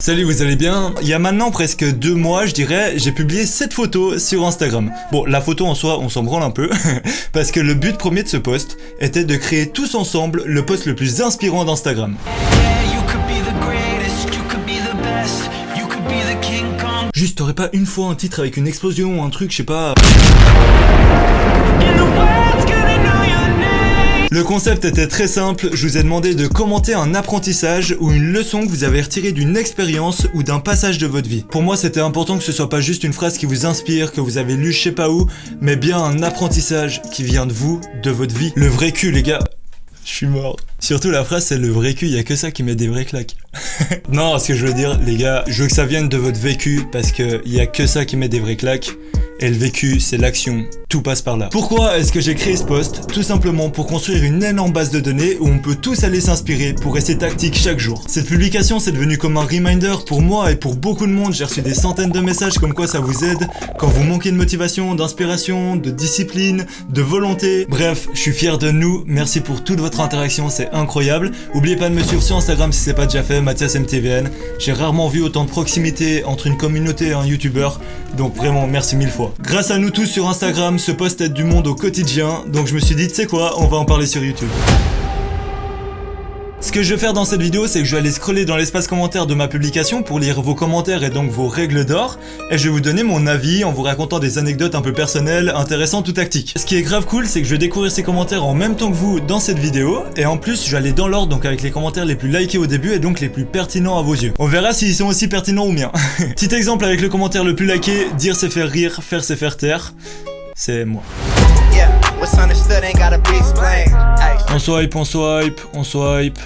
Salut, vous allez bien? Il y a maintenant presque 2 mois, je dirais, j'ai publié cette photo sur Instagram. Bon, la photo en soi, on s'en branle un peu, parce que le but premier de ce post était de créer tous ensemble le post le plus inspirant d'Instagram. Juste, t'aurais pas une fois un titre avec une explosion ou un truc, je sais pas... Le concept était très simple, je vous ai demandé de commenter un apprentissage ou une leçon que vous avez retirée d'une expérience ou d'un passage de votre vie. Pour moi, c'était important que ce soit pas juste une phrase qui vous inspire, que vous avez lu je sais pas où, mais bien un apprentissage qui vient de vous, de votre vie. Le vrai cul, les gars. Je suis mort. Surtout la phrase c'est le vrai cul, y a que ça qui met des vraies claques. Non, ce que je veux dire, les gars, je veux que ça vienne de votre vécu parce que y a que ça qui met des vraies claques. Et le vécu, c'est l'action. Tout passe par là. Pourquoi est-ce que j'ai créé ce post? Tout simplement pour construire une énorme base de données où on peut tous aller s'inspirer pour rester tactique chaque jour. Cette publication, c'est devenu comme un reminder pour moi et pour beaucoup de monde. J'ai reçu des centaines de messages comme quoi ça vous aide quand vous manquez de motivation, d'inspiration, de discipline, de volonté. Bref, je suis fier de nous. Merci pour toute votre interaction, c'est incroyable. Oubliez pas de me suivre sur Instagram si c'est pas déjà fait, MathiasMTVN. J'ai rarement vu autant de proximité entre une communauté et un youtubeur. Donc vraiment, merci 1000 fois. Grâce à nous tous sur Instagram, ce post aide du monde au quotidien, donc je me suis dit, tu sais quoi, on va en parler sur YouTube. Ce que je vais faire dans cette vidéo, c'est que je vais aller scroller dans l'espace commentaire de ma publication pour lire vos commentaires et donc vos règles d'or, et je vais vous donner mon avis en vous racontant des anecdotes un peu personnelles, intéressantes ou tactiques. Ce qui est grave cool, c'est que je vais découvrir ces commentaires en même temps que vous dans cette vidéo, et en plus, je vais aller dans l'ordre, donc avec les commentaires les plus likés au début et donc les plus pertinents à vos yeux. On verra s'ils sont aussi pertinents ou miens. Petit exemple avec le commentaire le plus liké, dire c'est faire rire, faire c'est faire taire, c'est moi. On swipe, on swipe, on swipe.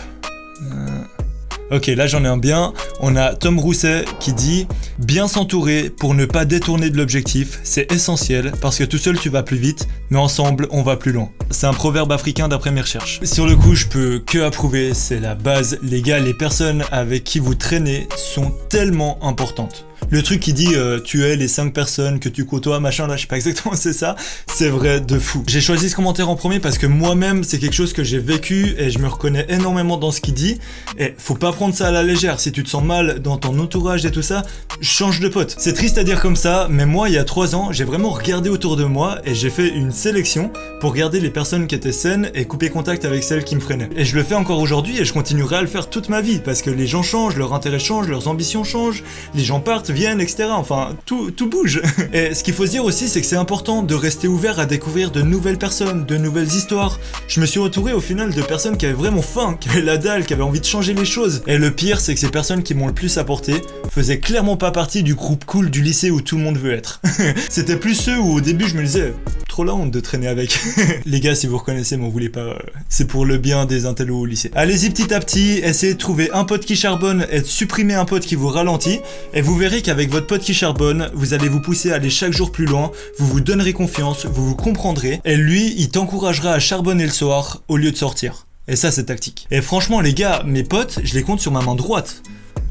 Ok, là j'en ai un bien. On a Tom Rousset qui dit « Bien s'entourer pour ne pas détourner de l'objectif, c'est essentiel parce que tout seul tu vas plus vite, mais ensemble on va plus loin. » C'est un proverbe africain d'après mes recherches. Sur le coup, je peux que approuver, c'est la base. Les gars, les personnes avec qui vous traînez sont tellement importantes. Le truc qui dit tu es les 5 personnes que tu côtoies, machin, là je sais pas exactement c'est ça, c'est vrai de fou. J'ai choisi ce commentaire en premier parce que moi-même c'est quelque chose que j'ai vécu et je me reconnais énormément dans ce qu'il dit. Et faut pas prendre ça à la légère, si tu te sens mal dans ton entourage et tout ça, change de pote. C'est triste à dire comme ça, mais moi il y a 3 ans, j'ai vraiment regardé autour de moi et j'ai fait une sélection pour garder les personnes qui étaient saines et couper contact avec celles qui me freinaient. Et je le fais encore aujourd'hui et je continuerai à le faire toute ma vie parce que les gens changent, leurs intérêts changent, leurs ambitions changent, les gens partent, viennent, etc. Enfin, tout bouge. Et ce qu'il faut se dire aussi, c'est que c'est important de rester ouvert à découvrir de nouvelles personnes, de nouvelles histoires. Je me suis entouré au final de personnes qui avaient vraiment faim, qui avaient la dalle, qui avaient envie de changer les choses. Et le pire, c'est que ces personnes qui m'ont le plus apporté faisaient clairement pas partie du groupe cool du lycée où tout le monde veut être. C'était plus ceux où au début je me disais, trop la honte de traîner avec. Les gars, si vous reconnaissez, m'en voulez pas. C'est pour le bien des intellos au lycée. Allez-y petit à petit, essayez de trouver un pote qui charbonne et de supprimer un pote qui vous ralentit. Et vous verrez qu'avec votre pote qui charbonne, vous allez vous pousser à aller chaque jour plus loin, vous vous donnerez confiance, vous vous comprendrez, et lui, il t'encouragera à charbonner le soir au lieu de sortir. Et ça, c'est tactique. Et franchement, les gars, mes potes, je les compte sur ma main droite.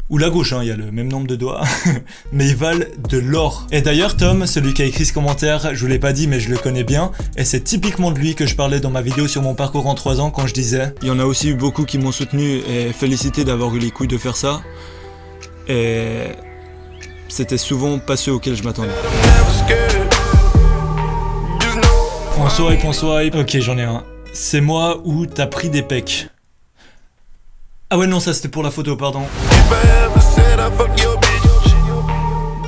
Ou la gauche, il y a le même nombre de doigts, mais ils valent de l'or. Et d'ailleurs, Tom, celui qui a écrit ce commentaire, je vous l'ai pas dit, mais je le connais bien, et c'est typiquement de lui que je parlais dans ma vidéo sur mon parcours en 3 ans quand je disais « Il y en a aussi eu beaucoup qui m'ont soutenu et félicité d'avoir eu les couilles de faire ça. » Et c'était souvent pas ceux auxquels je m'attendais. On swipe. Ok, j'en ai un. C'est moi ou t'as pris des pecs. Ah ouais non, ça c'était pour la photo, pardon.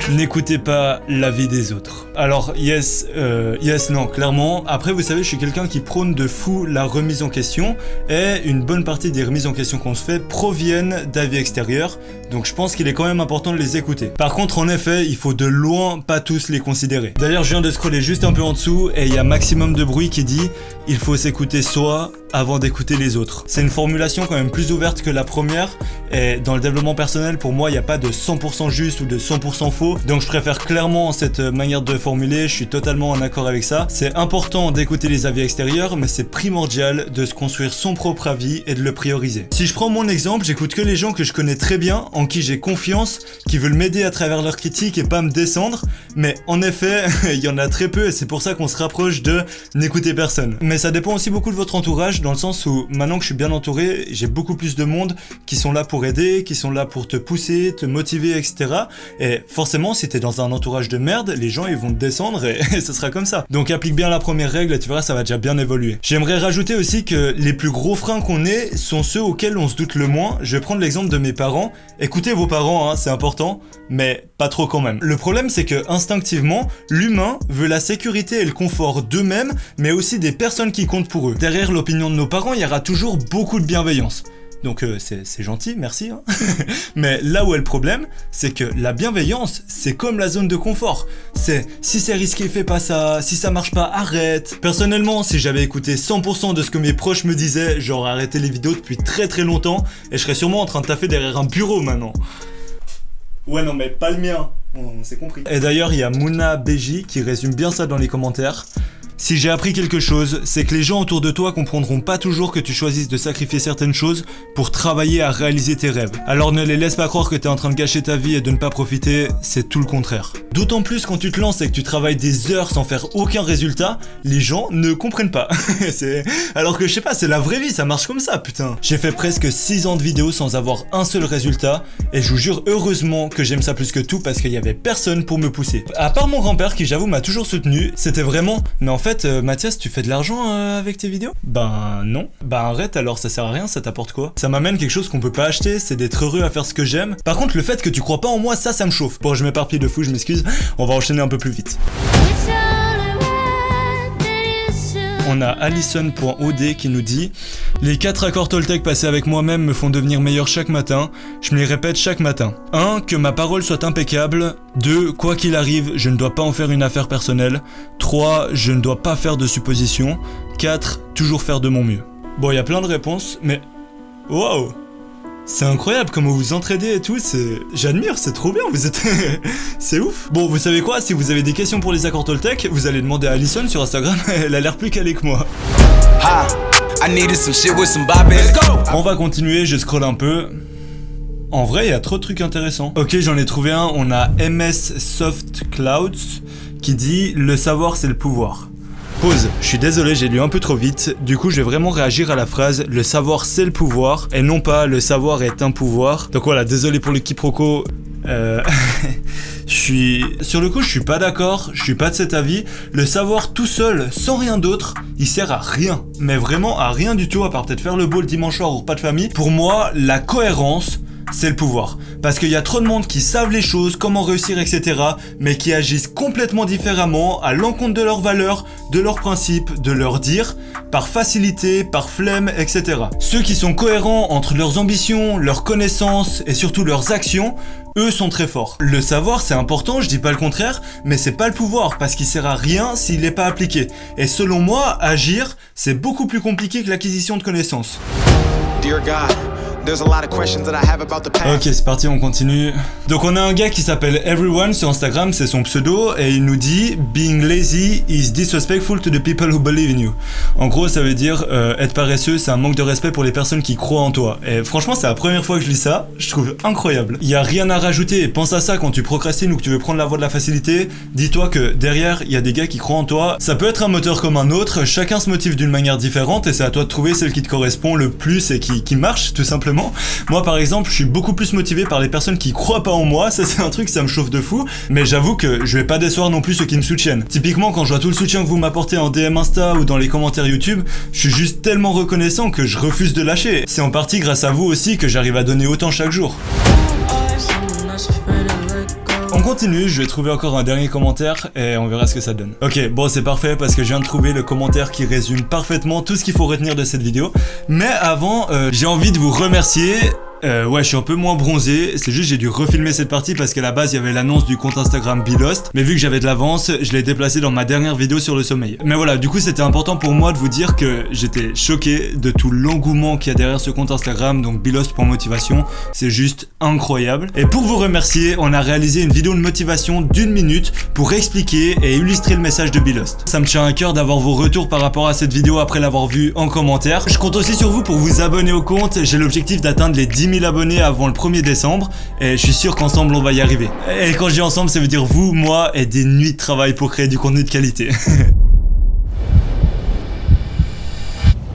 N'écoutez pas l'avis des autres. Alors yes, non, clairement. Après vous savez, je suis quelqu'un qui prône de fou la remise en question et une bonne partie des remises en question qu'on se fait proviennent d'avis extérieurs, donc je pense qu'il est quand même important de les écouter. Par contre, en effet, il faut de loin pas tous les considérer. D'ailleurs, je viens de scroller juste un peu en dessous et il y a Maximum de Bruit qui dit « Il faut s'écouter soi avant d'écouter les autres ». C'est une formulation quand même plus ouverte que la première et dans le développement personnel, pour moi, il n'y a pas de 100% juste ou de 100% faux, donc je préfère clairement cette manière de formulé, je suis totalement en accord avec ça. C'est important d'écouter les avis extérieurs, mais c'est primordial de se construire son propre avis et de le prioriser. Si je prends mon exemple, j'écoute que les gens que je connais très bien, en qui j'ai confiance, qui veulent m'aider à travers leurs critiques et pas me descendre, mais en effet, il y en a très peu et c'est pour ça qu'on se rapproche de n'écouter personne. Mais ça dépend aussi beaucoup de votre entourage, dans le sens où maintenant que je suis bien entouré, j'ai beaucoup plus de monde qui sont là pour aider, qui sont là pour te pousser, te motiver, etc. Et forcément, si t'es dans un entourage de merde, les gens ils vont te descendre et ce sera comme ça. Donc applique bien la première règle et tu verras, ça va déjà bien évoluer. J'aimerais rajouter aussi que les plus gros freins qu'on ait sont ceux auxquels on se doute le moins. Je vais prendre l'exemple de mes parents. Écoutez vos parents, hein, c'est important, mais pas trop quand même. Le problème, c'est que instinctivement, l'humain veut la sécurité et le confort d'eux-mêmes, mais aussi des personnes qui comptent pour eux. Derrière l'opinion de nos parents, il y aura toujours beaucoup de bienveillance. Donc c'est gentil, merci. Hein. Mais là où est le problème, c'est que la bienveillance, c'est comme la zone de confort. C'est si c'est risqué, fais pas ça, si ça marche pas, arrête. Personnellement, si j'avais écouté 100% de ce que mes proches me disaient, j'aurais arrêté les vidéos depuis très très longtemps et je serais sûrement en train de taffer derrière un bureau maintenant. Ouais non mais pas le mien, on s'est compris. Et d'ailleurs, il y a Mouna Beji qui résume bien ça dans les commentaires. Si j'ai appris quelque chose, c'est que les gens autour de toi comprendront pas toujours que tu choisisses de sacrifier certaines choses pour travailler à réaliser tes rêves. Alors ne les laisse pas croire que t'es en train de gâcher ta vie et de ne pas profiter, c'est tout le contraire. D'autant plus quand tu te lances et que tu travailles des heures sans faire aucun résultat, les gens ne comprennent pas. Alors que je sais pas, c'est la vraie vie, ça marche comme ça, putain. J'ai fait presque 6 ans de vidéos sans avoir un seul résultat, et je vous jure heureusement que j'aime ça plus que tout parce qu'il y avait personne pour me pousser. À part mon grand-père qui j'avoue m'a toujours soutenu, c'était vraiment... Mais en fait, Mathias, tu fais de l'argent avec tes vidéos? Ben non. Ben arrête alors, ça sert à rien, ça t'apporte quoi? Ça m'amène quelque chose qu'on peut pas acheter, c'est d'être heureux à faire ce que j'aime. Par contre, le fait que tu crois pas en moi, ça me chauffe. Bon, je m'éparpille de fou, je m'excuse. On va enchaîner un peu plus vite. On a Alison.od qui nous dit « Les 4 accords Toltec passés avec moi-même me font devenir meilleur chaque matin. Je me les répète chaque matin. 1. Que ma parole soit impeccable. 2. Quoi qu'il arrive, je ne dois pas en faire une affaire personnelle. 3. Je ne dois pas faire de suppositions. 4. Toujours faire de mon mieux. » Bon, il y a plein de réponses, mais... Waouh! C'est incroyable comment vous vous entraidez et tout, j'admire, c'est trop bien, vous êtes... c'est ouf. Bon, vous savez quoi, si vous avez des questions pour les accords Toltec, vous allez demander à Alison sur Instagram, elle a l'air plus calée que moi. On va continuer, je scroll un peu. En vrai, il y a trop de trucs intéressants. Ok, j'en ai trouvé un, on a MS Soft Clouds qui dit « Le savoir, c'est le pouvoir ». Pause, je suis désolé, j'ai lu un peu trop vite, du coup je vais vraiment réagir à la phrase « Le savoir c'est le pouvoir » et non pas « Le savoir est un pouvoir ». Donc voilà, désolé pour le quiproquo. Sur le coup, je suis pas d'accord, je suis pas de cet avis. Le savoir tout seul, sans rien d'autre, il sert à rien. Mais vraiment à rien du tout, à part peut-être faire le beau le dimanche soir ou repas de famille. Pour moi, la cohérence, c'est le pouvoir. Parce qu'il y a trop de monde qui savent les choses, comment réussir, etc. mais qui agissent complètement différemment, à l'encontre de leurs valeurs, de leurs principes, de leurs dires, par facilité, par flemme, etc. Ceux qui sont cohérents entre leurs ambitions, leurs connaissances et surtout leurs actions, eux sont très forts. Le savoir c'est important, je dis pas le contraire, mais c'est pas le pouvoir, parce qu'il sert à rien s'il n'est pas appliqué. Et selon moi, agir, c'est beaucoup plus compliqué que l'acquisition de connaissances. Dear God. Ok, c'est parti, on continue. Donc on a un gars qui s'appelle Everyone sur Instagram, c'est son pseudo, et il nous dit « Being lazy is disrespectful to the people who believe in you ». En gros, ça veut dire être paresseux, c'est un manque de respect pour les personnes qui croient en toi. Et franchement, c'est la première fois que je lis ça, je trouve incroyable. Il y a rien à rajouter, pense à ça quand tu procrastines ou que tu veux prendre la voie de la facilité. Dis-toi que derrière, il y a des gars qui croient en toi. Ça peut être un moteur comme un autre, chacun se motive d'une manière différente, et c'est à toi de trouver celle qui te correspond le plus et qui marche, tout simplement. Moi par exemple, je suis beaucoup plus motivé par les personnes qui croient pas en moi, ça c'est un truc, ça me chauffe de fou, mais j'avoue que je vais pas décevoir non plus ceux qui me soutiennent. Typiquement quand je vois tout le soutien que vous m'apportez en DM Insta ou dans les commentaires YouTube, je suis juste tellement reconnaissant que je refuse de lâcher. C'est en partie grâce à vous aussi que j'arrive à donner autant chaque jour. On continue, je vais trouver encore un dernier commentaire et on verra ce que ça donne. Ok, bon c'est parfait parce que je viens de trouver le commentaire qui résume parfaitement tout ce qu'il faut retenir de cette vidéo. Mais avant, j'ai envie de vous remercier. ouais, je suis un peu moins bronzé. C'est juste j'ai dû refilmer cette partie parce qu'à la base il y avait l'annonce du compte Instagram Belost. Mais vu que j'avais de l'avance, je l'ai déplacé dans ma dernière vidéo sur le sommeil. Mais voilà, du coup c'était important pour moi de vous dire que j'étais choqué de tout l'engouement qu'il y a derrière ce compte Instagram, donc Belost.motivation. C'est juste incroyable. Et pour vous remercier, on a réalisé une vidéo de motivation d'1 minute pour expliquer et illustrer le message de Belost. Ça me tient à cœur d'avoir vos retours par rapport à cette vidéo après l'avoir vue en commentaire. Je compte aussi sur vous pour vous abonner au compte. J'ai l'objectif d'atteindre les 10 000 abonnés avant le 1er décembre et je suis sûr qu'ensemble on va y arriver. Et quand je dis ensemble, ça veut dire vous, moi et des nuits de travail pour créer du contenu de qualité.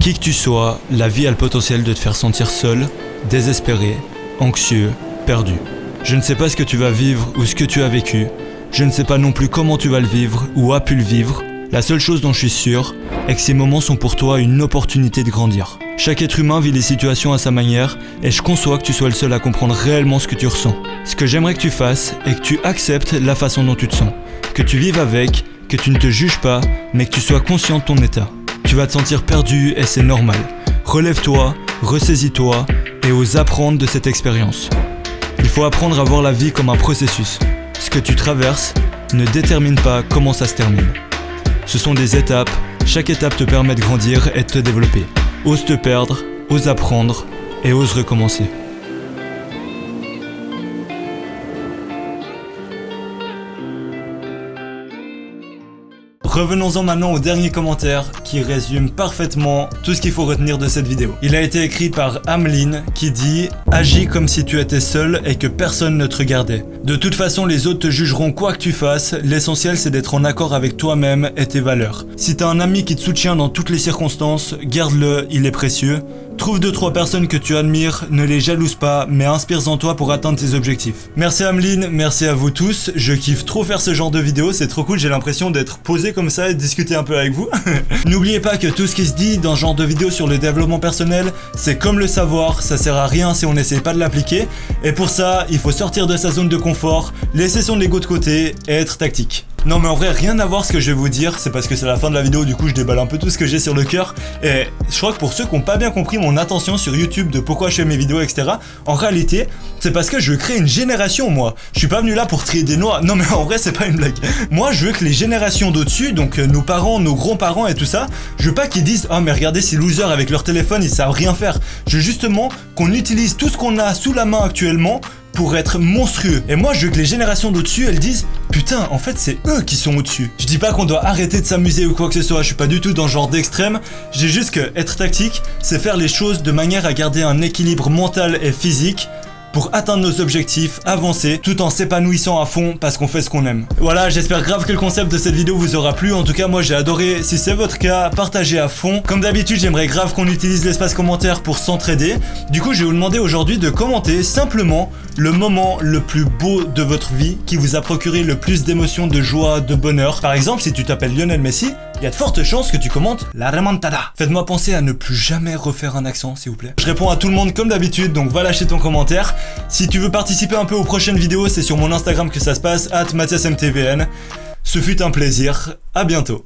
Qui que tu sois, la vie a le potentiel de te faire sentir seul, désespéré, anxieux, perdu. Je ne sais pas ce que tu vas vivre ou ce que tu as vécu. Je ne sais pas non plus comment tu vas le vivre ou as pu le vivre. La seule chose dont je suis sûr est que ces moments sont pour toi une opportunité de grandir. Chaque être humain vit les situations à sa manière et je conçois que tu sois le seul à comprendre réellement ce que tu ressens. Ce que j'aimerais que tu fasses est que tu acceptes la façon dont tu te sens. Que tu vives avec, que tu ne te juges pas, mais que tu sois conscient de ton état. Tu vas te sentir perdu et c'est normal. Relève-toi, ressaisis-toi et ose apprendre de cette expérience. Il faut apprendre à voir la vie comme un processus. Ce que tu traverses ne détermine pas comment ça se termine. Ce sont des étapes, chaque étape te permet de grandir et de te développer. Ose te perdre, ose apprendre et ose recommencer. Revenons-en maintenant au dernier commentaire qui résume parfaitement tout ce qu'il faut retenir de cette vidéo. Il a été écrit par Ameline qui dit « Agis comme si tu étais seul et que personne ne te regardait. De toute façon, les autres te jugeront quoi que tu fasses, l'essentiel c'est d'être en accord avec toi-même et tes valeurs. Si t'as un ami qui te soutient dans toutes les circonstances, garde-le, il est précieux. Trouve 2-3 personnes que tu admires, ne les jalouse pas, mais inspire-en toi pour atteindre tes objectifs. » Merci Ameline, merci à vous tous, je kiffe trop faire ce genre de vidéo, c'est trop cool, j'ai l'impression d'être posé comme ça et de discuter un peu avec vous. N'oubliez pas que tout ce qui se dit dans ce genre de vidéo sur le développement personnel, c'est comme le savoir, ça sert à rien si on n'essaie pas de l'appliquer, et pour ça, il faut sortir de sa zone de confort, laisser son ego de côté et être tactique. Non mais en vrai rien à voir ce que je vais vous dire, c'est parce que c'est la fin de la vidéo, du coup je déballe un peu tout ce que j'ai sur le cœur. Et je crois que pour ceux qui n'ont pas bien compris mon intention sur YouTube de pourquoi je fais mes vidéos etc, en réalité c'est parce que je veux créer une génération moi. Je suis pas venu là pour trier des noix, non mais en vrai c'est pas une blague. Moi je veux que les générations d'au-dessus, donc nos parents, nos grands-parents et tout ça, je veux pas qu'ils disent « Oh mais regardez ces losers avec leur téléphone ils savent rien faire ». Je veux justement qu'on utilise tout ce qu'on a sous la main actuellement pour être monstrueux. Et moi je veux que les générations d'au-dessus elles disent putain en fait c'est eux qui sont au-dessus. Je dis pas qu'on doit arrêter de s'amuser ou quoi que ce soit, je suis pas du tout dans ce genre d'extrême. Je dis juste que être tactique c'est faire les choses de manière à garder un équilibre mental et physique pour atteindre nos objectifs, avancer, tout en s'épanouissant à fond parce qu'on fait ce qu'on aime. Voilà, j'espère grave que le concept de cette vidéo vous aura plu. En tout cas, moi j'ai adoré. Si c'est votre cas, partagez à fond. Comme d'habitude, j'aimerais grave qu'on utilise l'espace commentaire pour s'entraider. Du coup, je vais vous demander aujourd'hui de commenter simplement le moment le plus beau de votre vie qui vous a procuré le plus d'émotions, de joie, de bonheur. Par exemple, si tu t'appelles Lionel Messi, il y a de fortes chances que tu commentes la remontada. Faites-moi penser à ne plus jamais refaire un accent, s'il vous plaît. Je réponds à tout le monde comme d'habitude, donc va lâcher ton commentaire. Si tu veux participer un peu aux prochaines vidéos, c'est sur mon Instagram que ça se passe, @MathiasMTVN. Ce fut un plaisir, à bientôt.